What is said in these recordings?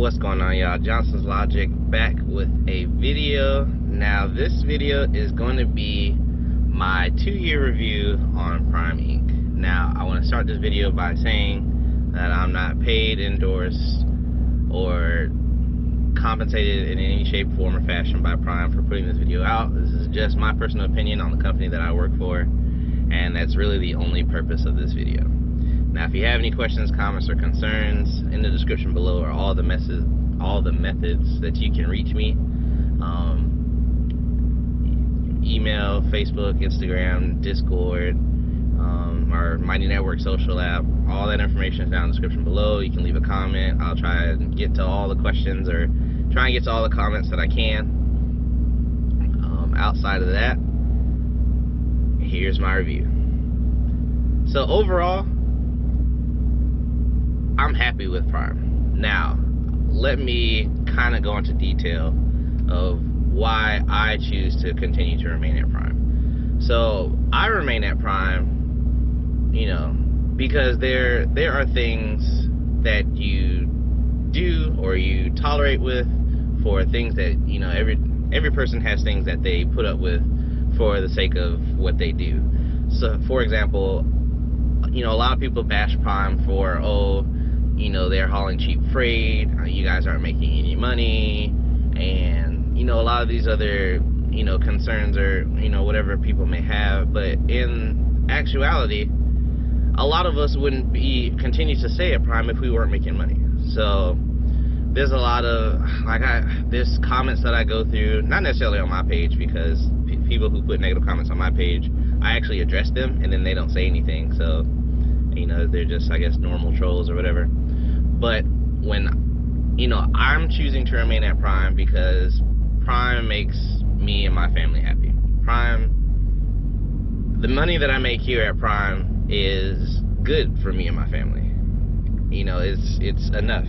What's going on, y'all? Johnson's Logic back with a video. Now this video is going to be my 2-year review on Prime Inc. Now I want to start this video by saying that I'm not paid, endorsed, or compensated in any shape, form, or fashion by Prime for putting this video out. This is just my personal opinion on the company that I work for, and that's really the only purpose of this video. Now, if you have any questions, comments, or concerns, in the description below are all the methods that you can reach me. Email, Facebook, Instagram, Discord, our Mighty Network social app. All that information is down in the description below. You can leave a comment. I'll try and get to all the questions, or try and get to all the comments that I can. Outside of that, here's my review. So overall, I'm happy with Prime. Now, let me kind of go into detail of why I choose to continue to remain at Prime. So, I remain at Prime, because there are things that you do or you tolerate with for things that, every person has things that they put up with for the sake of what they do. So, for example, a lot of people bash Prime for, they're hauling cheap freight, you guys aren't making any money, and, a lot of these other, concerns or, whatever people may have. But in actuality, a lot of us wouldn't continue to stay at Prime if we weren't making money. So there's a lot of, there's comments that I go through, not necessarily on my page, because people who put negative comments on my page, I actually address them, and then they don't say anything. So, they're just, I guess, normal trolls or whatever. But when, I'm choosing to remain at Prime because Prime makes me and my family happy. Prime, the money that I make here at Prime is good for me and my family. It's enough.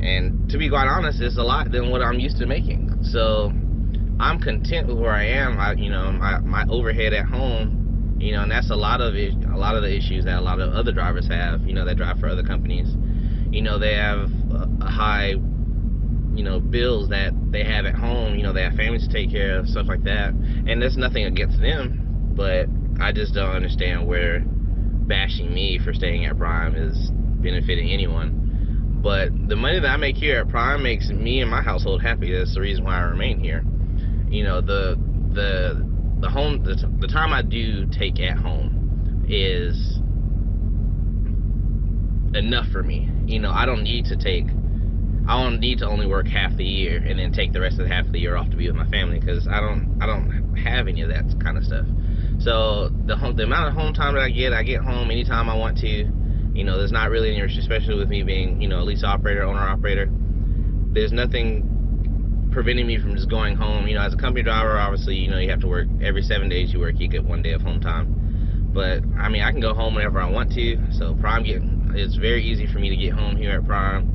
And to be quite honest, it's a lot than what I'm used to making. So I'm content with where I am. My overhead at home, and that's a lot of the issues that a lot of other drivers have, that drive for other companies. They have a high, bills that they have at home. They have families to take care of, stuff like that. And there's nothing against them, but I just don't understand where bashing me for staying at Prime is benefiting anyone. But the money that I make here at Prime makes me and my household happy. That's the reason why I remain here. The time I do take at home is enough for me. I don't need to only work half the year and then take the rest of the half of the year off to be with my family, because I don't have any of that kind of stuff. So the amount of home time that I get home anytime I want to. There's not really any issue, especially with me being, a lease operator, owner operator. There's nothing preventing me from just going home. As a company driver, obviously, you have to work every 7 days you work, you get 1 day of home time. But I can go home whenever I want to. So it's very easy for me to get home here at Prime.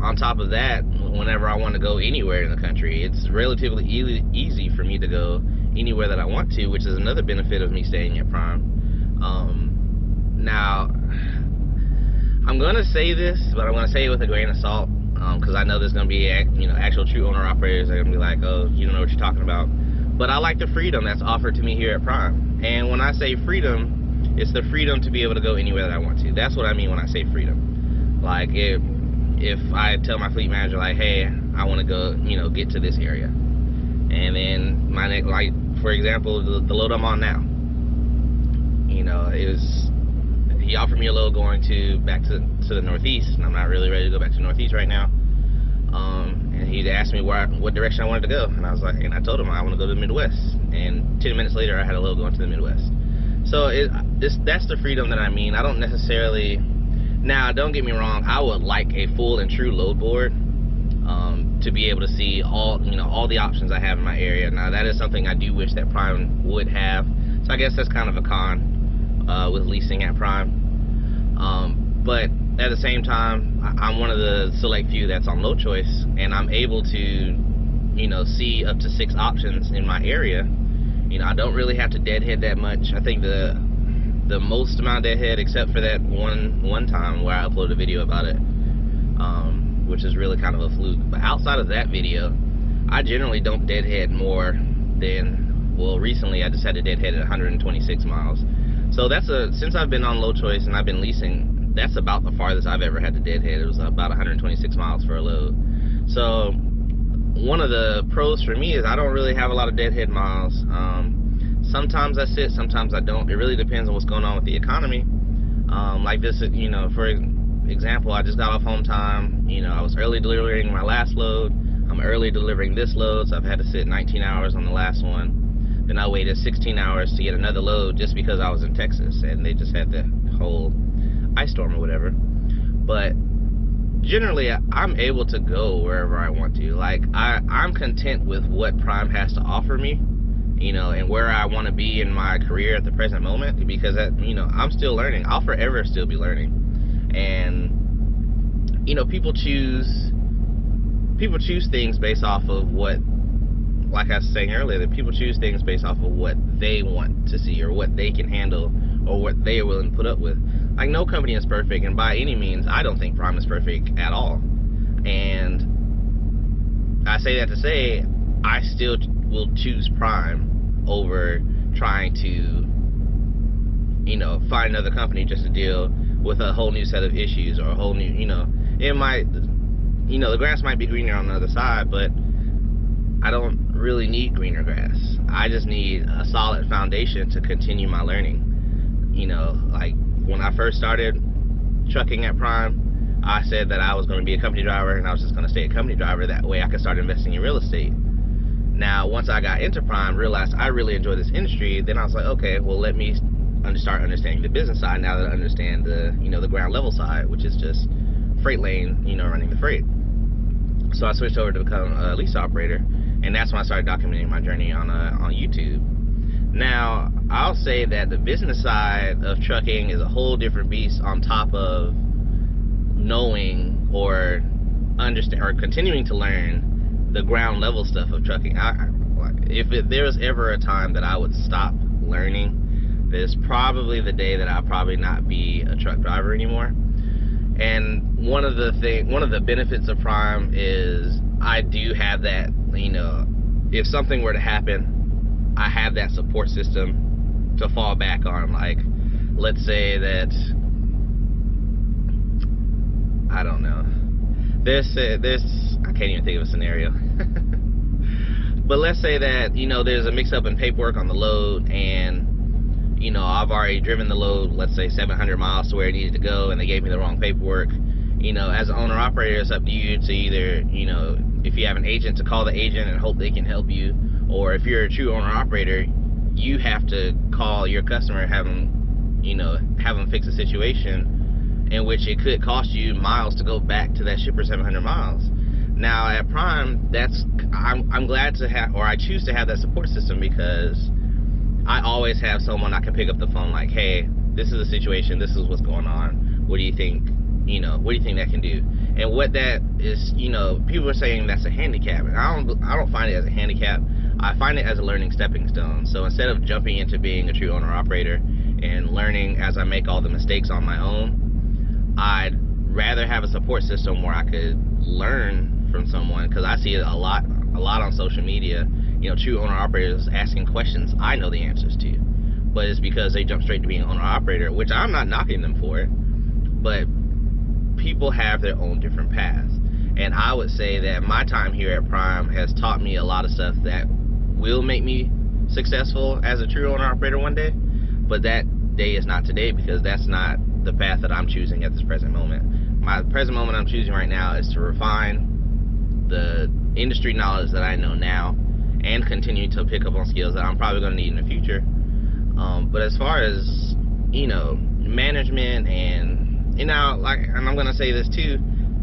On top of that, whenever I want to go anywhere in the country, it's relatively easy for me to go anywhere that I want to, which is another benefit of me staying at Prime. Now, I'm gonna say this, but I'm gonna say it with a grain of salt, because I know there's gonna be actual true owner operators that are gonna be like, oh, you don't know what you're talking about. But I like the freedom that's offered to me here at Prime. And when I say freedom, it's the freedom to be able to go anywhere that I want to. That's what I mean when I say freedom. Like, if I tell my fleet manager, like, hey, I want to go, get to this area, and then for example, the load I'm on now, he offered me a load going back to the Northeast, and I'm not really ready to go back to the Northeast right now. And he asked me what direction I wanted to go, and I told him I want to go to the Midwest. And 10 minutes later, I had a load going to the Midwest. So that's the freedom that I mean. I don't necessarily. Now, don't get me wrong. I would like a full and true load board, to be able to see all the options I have in my area. Now, that is something I do wish that Prime would have. So I guess that's kind of a con with leasing at Prime. But at the same time, I'm one of the select few that's on load choice, and I'm able to, see up to 6 options in my area. I don't really have to deadhead that much. I think the most amount of deadhead, except for that one time where I uploaded a video about it, which is really kind of a fluke. But outside of that video, I generally don't deadhead more than, well, recently I just had a deadhead at 126 miles. So that's since I've been on Low Choice and I've been leasing, that's about the farthest I've ever had to deadhead. It was about 126 miles for a load. So one of the pros for me is I don't really have a lot of deadhead miles. Sometimes I sit, sometimes I don't. It really depends on what's going on with the economy. Like this, you know, for example, I just got off home time. You know, I was early delivering my last load. I'm early delivering this load, so I've had to sit 19 hours on the last one. Then I waited 16 hours to get another load just because I was in Texas and they just had the whole ice storm or whatever. But generally, I'm able to go wherever I want to. Like, I'm content with what Prime has to offer me, you know, and where I want to be in my career at the present moment, because you know, I'm still learning. I'll forever still be learning. And you know, people choose things based off of what, like I was saying earlier, that people choose things based off of what they want to see or what they can handle or what they are willing to put up with. Like, no company is perfect, and by any means I don't think Prime is perfect at all. And I say that to say I still will choose Prime over trying to, you know, find another company just to deal with a whole new set of issues or a whole new, you know, it might, you know, the grass might be greener on the other side, but I don't really need greener grass. I just need a solid foundation to continue my learning. You know, like when I first started trucking at Prime, I said that I was going to be a company driver and I was just going to stay a company driver. That way I could start investing in real estate. Now, once I got into Prime, realized I really enjoy this industry, then I was like, okay, well, let me start understanding the business side now that I understand the, you know, the ground level side, which is just freight lane, you know, running the freight. So I switched over to become a lease operator, and that's when I started documenting my journey on YouTube. Now, I'll say that the business side of trucking is a whole different beast on top of knowing or understand or continuing to learn the ground level stuff of trucking. If there was ever a time that I would stop learning, there's probably the day that I'll probably not be a truck driver anymore. And one of the benefits of Prime is I do have that, you know, if something were to happen, I have that support system to fall back on. Like, let's say that, I don't know, I can't even think of a scenario. But let's say that, you know, there's a mix-up in paperwork on the load, and you know, I've already driven the load, let's say 700 miles to where it needed to go, and they gave me the wrong paperwork. You know, as an owner-operator, it's up to you to either, you know, if you have an agent, to call the agent and hope they can help you, or if you're a true owner-operator, you have to call your customer and have them, you know, have them fix a situation in which it could cost you miles to go back to that shipper 700 miles. Now, at Prime, I'm glad to have, or I choose to have that support system, because I always have someone I can pick up the phone like, hey, this is the situation, this is what's going on, what do you think, you know, what do you think that can do? And what that is, you know, people are saying that's a handicap, and I don't find it as a handicap. I find it as a learning stepping stone. So instead of jumping into being a true owner operator and learning as I make all the mistakes on my own, I'd rather have a support system where I could learn from someone, because I see it a lot on social media. You know, true owner-operators asking questions I know the answers to, but it's because they jump straight to being an owner-operator, which I'm not knocking them for it, but people have their own different paths. And I would say that my time here at Prime has taught me a lot of stuff that will make me successful as a true owner-operator one day, but that day is not today, because that's not the path that I'm choosing at this present moment. My present moment I'm choosing right now is to refine the industry knowledge that I know now and continue to pick up on skills that I'm probably going to need in the future. But as far as, you know, management and, you know, like, and I'm going to say this too,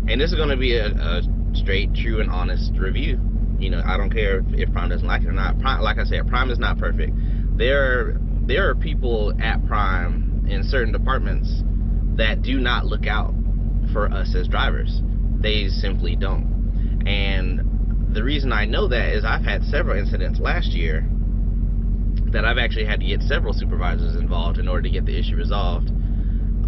and this is going to be a straight, true, and honest review. You know, I don't care if Prime doesn't like it or not. Prime, like I said, Prime is not perfect. There are people at Prime in certain departments that do not look out for us as drivers. They simply don't. And the reason I know that is I've had several incidents last year that I've actually had to get several supervisors involved in order to get the issue resolved.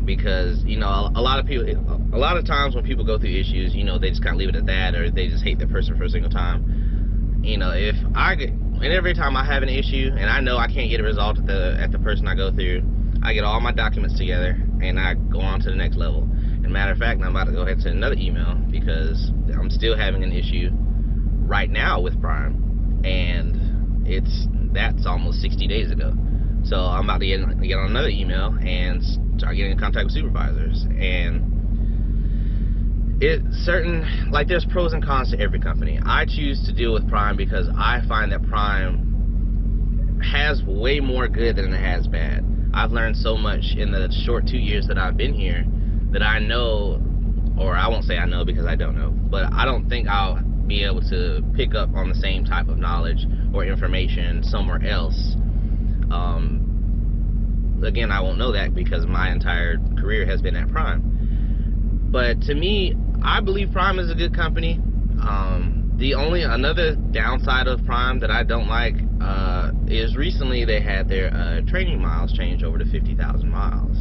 Because, you know, a lot of times when people go through issues, you know, they just kind of leave it at that, or they just hate the person for a single time. You know, and every time I have an issue and I know I can't get it resolved at the person I go through, I get all my documents together and I go on to the next level. And matter of fact, I'm about to go ahead and send another email because I'm still having an issue right now with Prime, and that's almost 60 days ago. So I'm about to get on another email and start getting in contact with supervisors. And there's pros and cons to every company. I choose to deal with Prime because I find that Prime has way more good than it has bad. I've learned so much in the short 2 years that I've been here that I know, or I won't say I know because I don't know, but I don't think I'll be able to pick up on the same type of knowledge or information somewhere else. Again, I won't know that because my entire career has been at Prime. But to me, I believe Prime is a good company. Another downside of Prime that I don't like is recently they had their training miles changed over to 50,000 miles.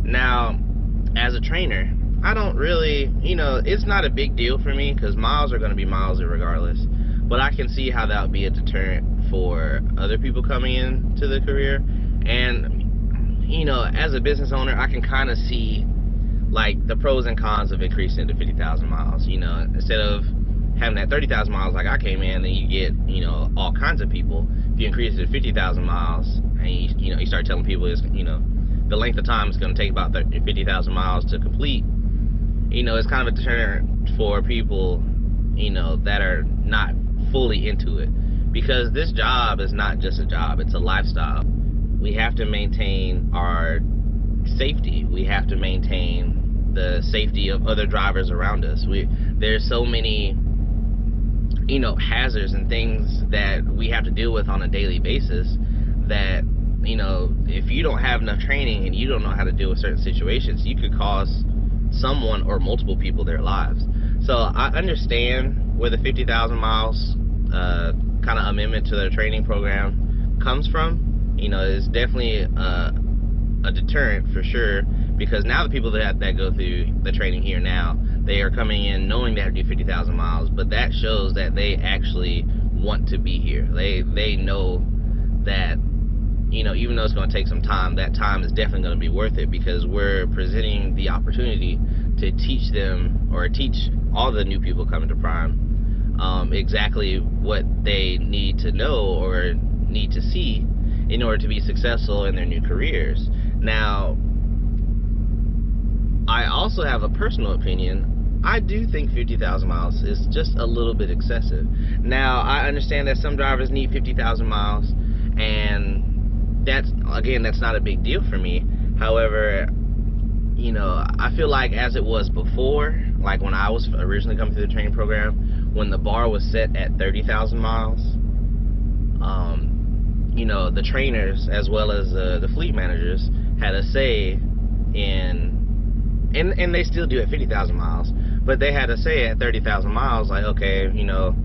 Now, as a trainer, I don't really, you know, it's not a big deal for me because miles are going to be miles regardless. But I can see how that would be a deterrent for other people coming into the career. And, you know, as a business owner, I can kind of see like the pros and cons of increasing to 50,000 miles. You know, instead of having that 30,000 miles like I came in, then you get, you know, all kinds of people. If you increase it to 50,000 miles and you start telling people it's, you know, the length of time it's going to take about 50,000 miles to complete, you know, it's kind of a deterrent for people, you know, that are not fully into it. Because this job is not just a job, it's a lifestyle. We have to maintain our safety. We have to maintain the safety of other drivers around us. There's so many, you know, hazards and things that we have to deal with on a daily basis that, you know, if you don't have enough training and you don't know how to deal with certain situations, you could cause someone or multiple people their lives. So I understand where the 50,000 miles kind of amendment to their training program comes from. You know, it's definitely a deterrent for sure, because now the people that go through the training here now, they are coming in knowing they have to do 50,000 miles, but that shows that they actually want to be here. They know that, you know, even though it's going to take some time, that time is definitely going to be worth it, because we're presenting the opportunity to teach them, or teach all the new people coming to Prime, exactly what they need to know or need to see in order to be successful in their new careers. Now, I also have a personal opinion. I do think 50,000 miles is just a little bit excessive. Now, I understand that some drivers need 50,000 miles, and that's not a big deal for me. However, you know, I feel like as it was before, like when I was originally coming through the training program, when the bar was set at 30,000 miles, you know, the trainers as well as the fleet managers had a say and they still do at 50,000 miles, but they had a say at 30,000 miles, like, okay, you know,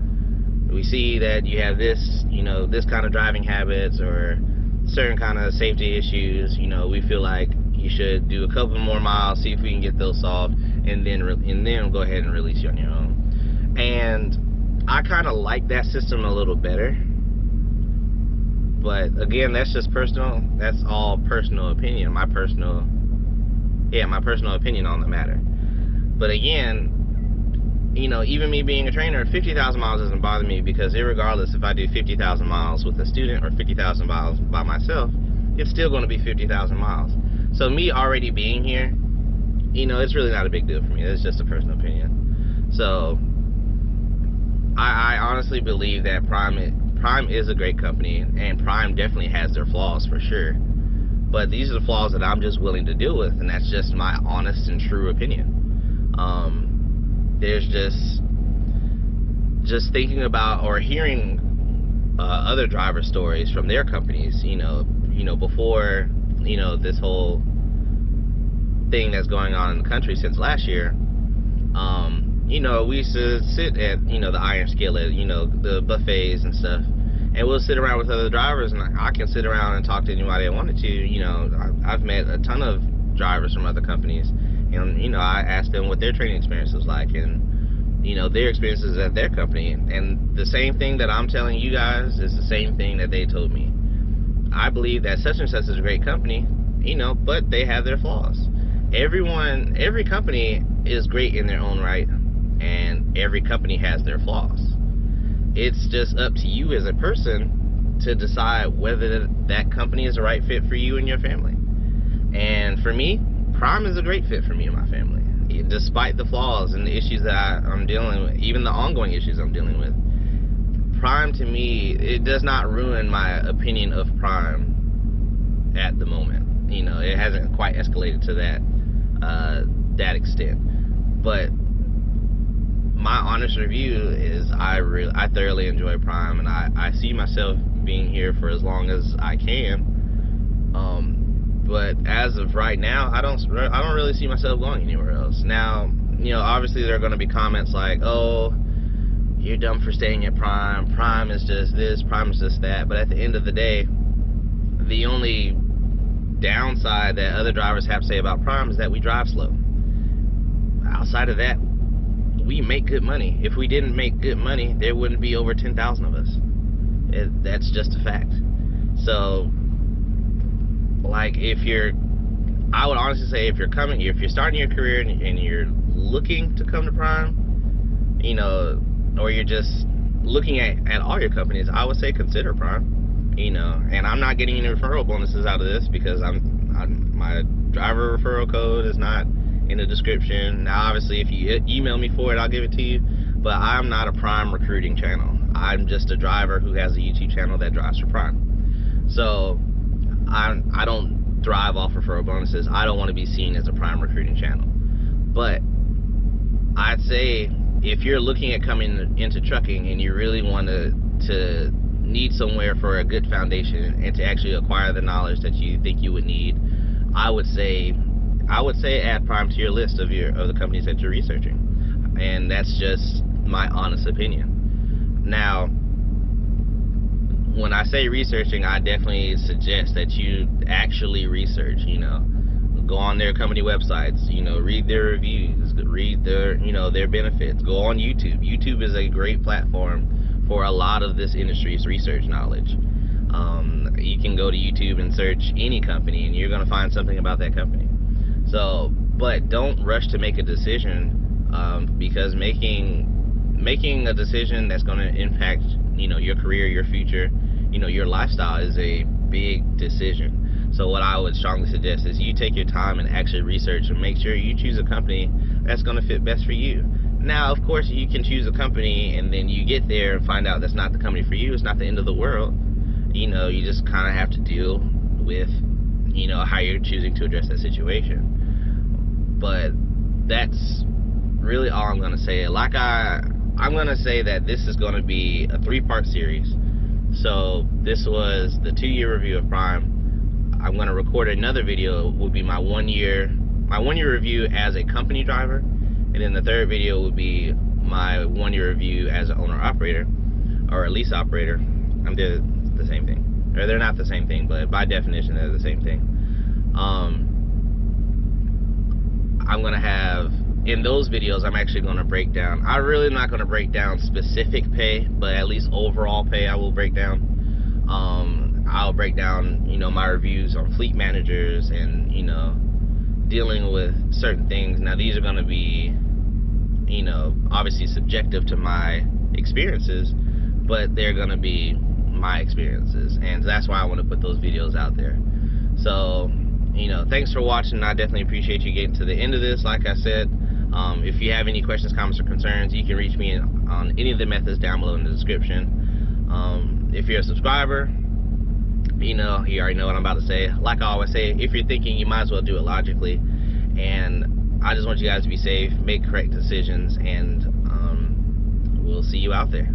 we see that you have this, you know, this kind of driving habits or certain kind of safety issues, you know, we feel like you should do a couple more miles, see if we can get those solved, and then go ahead and release you on your own. And I kind of like that system a little better. But again, that's just personal. That's all personal opinion. My personal opinion on the matter. But again, you know, even me being a trainer, 50,000 miles doesn't bother me, because irregardless if I do 50,000 miles with a student or 50,000 miles by myself, it's still going to be 50,000 miles. So me already being here, you know, it's really not a big deal for me. It's just a personal opinion. So I honestly believe that Prime is a great company, and Prime definitely has their flaws for sure. But these are the flaws that I'm just willing to deal with, and that's just my honest and true opinion. There's just thinking about or hearing other driver stories from their companies, you know, before, you know, this whole thing that's going on in the country since last year. You know, we used to sit at, you know, the Iron Skillet, you know, the buffets and stuff, and we'll sit around with other drivers, and I can sit around and talk to anybody I wanted to. You know, I've met a ton of drivers from other companies, and you know, I asked them what their training experience was like, and you know, their experiences at their company, and the same thing that I'm telling you guys is the same thing that they told me. I believe that such and such is a great company, you know, but they have their flaws. Every company is great in their own right, and every company has their flaws. It's just up to you as a person to decide whether that company is the right fit for you and your family. And for me, Prime is a great fit for me and my family, despite the flaws and the issues that I'm dealing with, even the ongoing issues I'm dealing with. Prime, to me, it does not ruin my opinion of Prime at the moment. You know, it hasn't quite escalated to that extent. But my honest review is I thoroughly enjoy Prime, and I see myself being here for as long as I can. But as of right now, I don't really see myself going anywhere else. Now, you know, obviously there are going to be comments like, "Oh, you're dumb for staying at Prime. Prime is just this. Prime is just that." But at the end of the day, the only downside that other drivers have to say about Prime is that we drive slow. Outside of that, we make good money. If we didn't make good money, there wouldn't be over 10,000 of us. That's just a fact. So, like, I would honestly say if you're starting your career and you're looking to come to Prime, you know, or you're just looking at all your companies, I would say consider Prime. You know, and I'm not getting any referral bonuses out of this because my driver referral code is not in the description. Now, obviously, if you email me for it, I'll give it to you, but I'm not a Prime recruiting channel. I'm just a driver who has a YouTube channel that drives for Prime. So I don't thrive off referral bonuses. I don't want to be seen as a Prime recruiting channel. But I'd say if you're looking at coming into trucking and you really want to need somewhere for a good foundation and to actually acquire the knowledge that you think you would need, I would say add Prime to your list of the companies that you're researching. And that's just my honest opinion. Now, when I say researching, I definitely suggest that you actually research, you know, go on their company websites, you know, read their reviews, read their, you know, their benefits, go on YouTube. YouTube is a great platform for a lot of this industry's research knowledge. You can go to YouTube and search any company and you're going to find something about that company. So, but don't rush to make a decision, because making a decision that's going to impact, you know, your career, your future, you know, your lifestyle is a big decision. So what I would strongly suggest is you take your time and actually research and make sure you choose a company that's going to fit best for you. Now, of course, you can choose a company and then you get there and find out that's not the company for you. It's not the end of the world. You know, you just kind of have to deal with, you know, how you're choosing to address that situation. But that's really all I'm going to say. Like I'm going to say that this is going to be a 3-part series. So this was the 2-year review of Prime. I'm going to record another video. It will be my 1-year review as a company driver, and then the 3rd video will be my 1-year review as an owner-operator or a lease operator. They're the same thing, or they're not the same thing, but by definition they're the same thing. I'm going to have, in those videos, I'm actually going to break down, I'm really not going to break down specific pay, but at least overall pay I will break down. I'll break down, you know, my reviews on fleet managers and, you know, dealing with certain things. Now, these are going to be, you know, obviously subjective to my experiences, but they're going to be my experiences, and that's why I want to put those videos out there. So, you know, thanks for watching. I definitely appreciate you getting to the end of this. Like I said, if you have any questions, comments, or concerns, you can reach me on any of the methods down below in the description. If you're a subscriber, you know, you already know what I'm about to say. Like I always say, if you're thinking, you might as well do it logically. And I just want you guys to be safe, make correct decisions, and we'll see you out there.